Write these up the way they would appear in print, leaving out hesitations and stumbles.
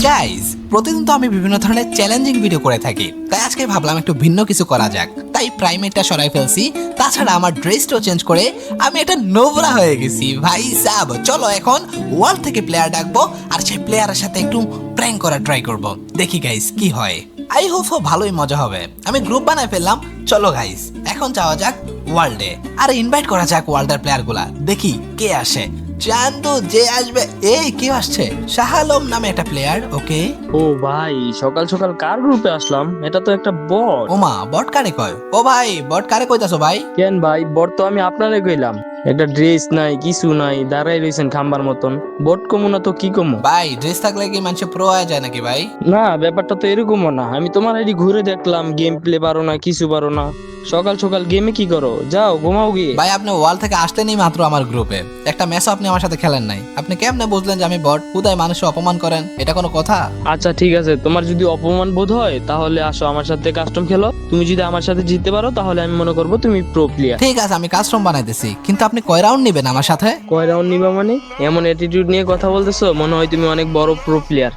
Guys, প্রতিদিন তো আমি বিভিন্ন ধরনের চ্যালেঞ্জিং ভিডিও করে থাকি, তাই আজকে ভাবলাম একটু ভিন্ন কিছু করা যাক। তাই প্রাইমেটটা সরাই ফেলছি, তাছাড়া আমার ড্রেসটাও চেঞ্জ করে আমি একটা নোবরা হয়ে গেছি ভাই সাব। চলো এখন ওয়ার্ল্ড থেকে প্লেয়ার ডাকবো আর সেই প্লেয়ারের সাথে একটু প্র্যাঙ্ক করা ট্রাই করব। দেখি গাইস কি হয়, আই হোপ ভালোই মজা হবে। আমি গ্রুপ বানায় ফেললাম, চলো গাইস এখন যাওয়া যাক ওয়ার্ল্ডে আর ইনভাইট করা যাক ওয়ার্ল্ডের প্লেয়ার গুলা, দেখি কে আসে। চান্দু যে আসবে, এই কে আসছে? শাহ আলম নামে একটা প্লেয়ার। ওকে, ও ভাই, সকাল সকাল কার গ্রুপে আসলাম? এটা তো একটা বট। ওমা বট কারে কয়? ও ভাই বট কারে কইতাছো ভাই? কেন ভাই, বট তো আমি আপনারে কইলাম। একটা ড্রেস নাই, কিছু নাই, দাঁড়াই রইছেন খাম্বার মতন। বট কমু না তো কি কমু? ভাই ড্রেস থাকলে কি মানুষ প্রো হয়ে যায় নাকি ভাই? না, ব্যাপারটা তো এরকমও না। আমি তোমার আইডি ঘুরে দেখলাম, গেম প্লে পারো না, কিছু পারো না। সকাল সকাল গেমে কি করো? যাও ঘুমাও গিয়ে। ভাই আপনি ওয়াল থেকে আসলেনই মাত্র আমার গ্রুপে, একটা ম্যাচও আপনি আমার সাথে খেলেন নাই। আপনি কেমনে বুঝলেন যে আমি বট? হুদায় মানুষকে অপমান করেন, এটা কোনো কথা? আচ্ছা ঠিক আছে, তোমার যদি অপমান বোধ হয় তাহলে আসো আমার সাথে কাস্টম খেলো। তুমি যদি আমার সাথে জিততে পারো তাহলে আমি মনে করবো তুমি প্রো প্লেয়ার। ঠিক আছে, আমি কাস্টম বানাইতেছি, কিন্তু আপনি কয় রাউন্ড নেবেন আমার সাথে? কয় রাউন্ড নিবা মানে? এমন অ্যাটিটিউড নিয়ে কথা বলতেছো, মনে হয় তুমি অনেক বড় প্রো প্লেয়ার।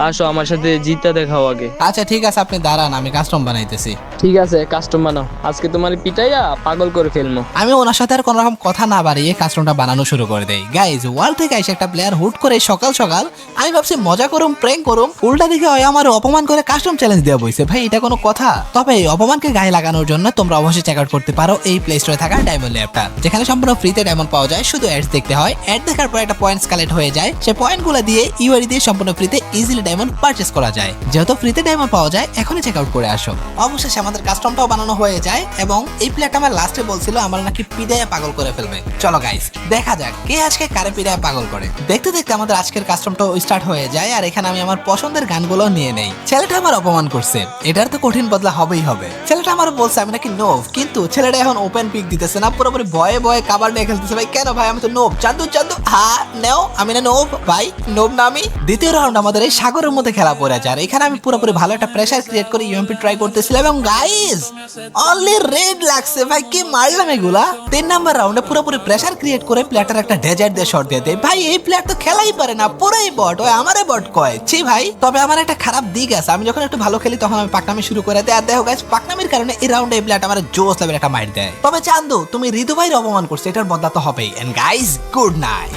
আসো আমার সাথে জিততে দেখাও আগে। আচ্ছা ঠিক আছে, আপনি দাঁড়ান, আমি কাস্টম বানাইতেছি। ঠিক আছে, কাস্টম বানাও। আজকে তোমার পিটাইয়া পাগল করে ফেলবো। আমি ওনার সাথে আর কোনো রকম কথা না বাড়িয়ে কাস্টমটা বানানো শুরু করে দেই। গাইজ, ওয়ার্ল্ড থেকে এসে একটা প্লেয়ার হুট করে সকাল সকাল, আমি ভাবছি মজা করুম, প্র্যাঙ্ক করুম, উল্টা দিকে হয় আমার অপমান করে কাস্টম চ্যালেঞ্জ দেওয়া বইছে। ভাই এটা কোনো কথা? তবে এই অপমানকে গায়ে লাগানোর জন্য তোমরা অবশ্যই চেক আউট করতে পারো এই প্লে স্টোরে থাকা ডায়মন্ড অ্যাপটা, যেখানে সম্পূর্ণ ফ্রিতে ডায়মন্ড পাওয়া যায়। শুধু অ্যাডস দেখতে হয়, অ্যাড দেখার পর একটা পয়েন্টস কালেক্ট হয়ে যায়, সেই পয়েন্টগুলো দিয়ে ইউআইডি দিয়ে সম্পূর্ণ ফ্রিতে ইজিলি ডায়মন্ড পারচেজ করা যায়। যেহেতু ফ্রিতে ডায়মন্ড পাওয়া যায়, এখনই চেক আউট করে আসো। অবশেষে আমাদের কাস্টমটাও বানানো হয়ে যায় এবং এই প্লেয়ারটা আমার লাস্টে বলছিল আমার নাকি পিডায়া পাগল করে ফেলবে। চলো গাইস দেখা যাক কে আজকে কারে পিডায়া পাগল করে। দেখতে দেখতে আমাদের আজকের কাস্টমটাও স্টার্ট হয়ে যায় আর এখানে আমি আমার পছন্দের গানগুলো নিয়ে নেই। ছেলেটা আমার অপমান করছে, এটার তো কঠিন বদলা হবেই হবে। ছেলেটা আমার বলছে আমি নাকি নোভ, কিন্তু ছেলেটা এখন ওপেন পিক দিতেছে না, পুরোপুরি ভয়ে ভয়ে কাবার নিয়ে খেলতেছে। ভাই কেন ভাই? আমি তো নোভ। চান্দু চান্দু হ্যাঁ নেও, আমি না নোভ ভাই, নোভ না আমি। দ্বিতীয় রাউন্ড আমাদের এই সাগরের মধ্যে খেলা পড়ে যায়। এখানে আমি পুরোপুরি ভালো একটা প্রেসার ক্রিয়েট করে ইউএমপি ট্রাই করতেছিলাম এবং গাইস অনলি রেড লাগছে। ভাই কি মারলাম এগুলা। 3 নাম্বার রাউন্ডে পুরোপুরি প্রেসার ক্রিয়েট করে প্লেয়ারটার একটা ডেজার্ট দিয়ে শট দিয়ে দেয়। ভাই এই প্লেয়ার তো খেলাই পারে না, পুরোই বট। ওই আমারে বট কয় ছি ভাই। তবে আমার একটা খারাপ দিক আছে, আমি যখন একটু ভালো খেলি তখন আমি পাকনামি শুরু করে দেয়। আর দেখো গাইস, পাকনামির কারণে এই রাউন্ডে এই প্লেয়ারটা আমার জোস লেভেল একটা মাইর দেয়। তবে চান্দু তুমি ঋতু ভাইয়ের অপমান করছো, এটার বদলা তো হবেই। And guys good night.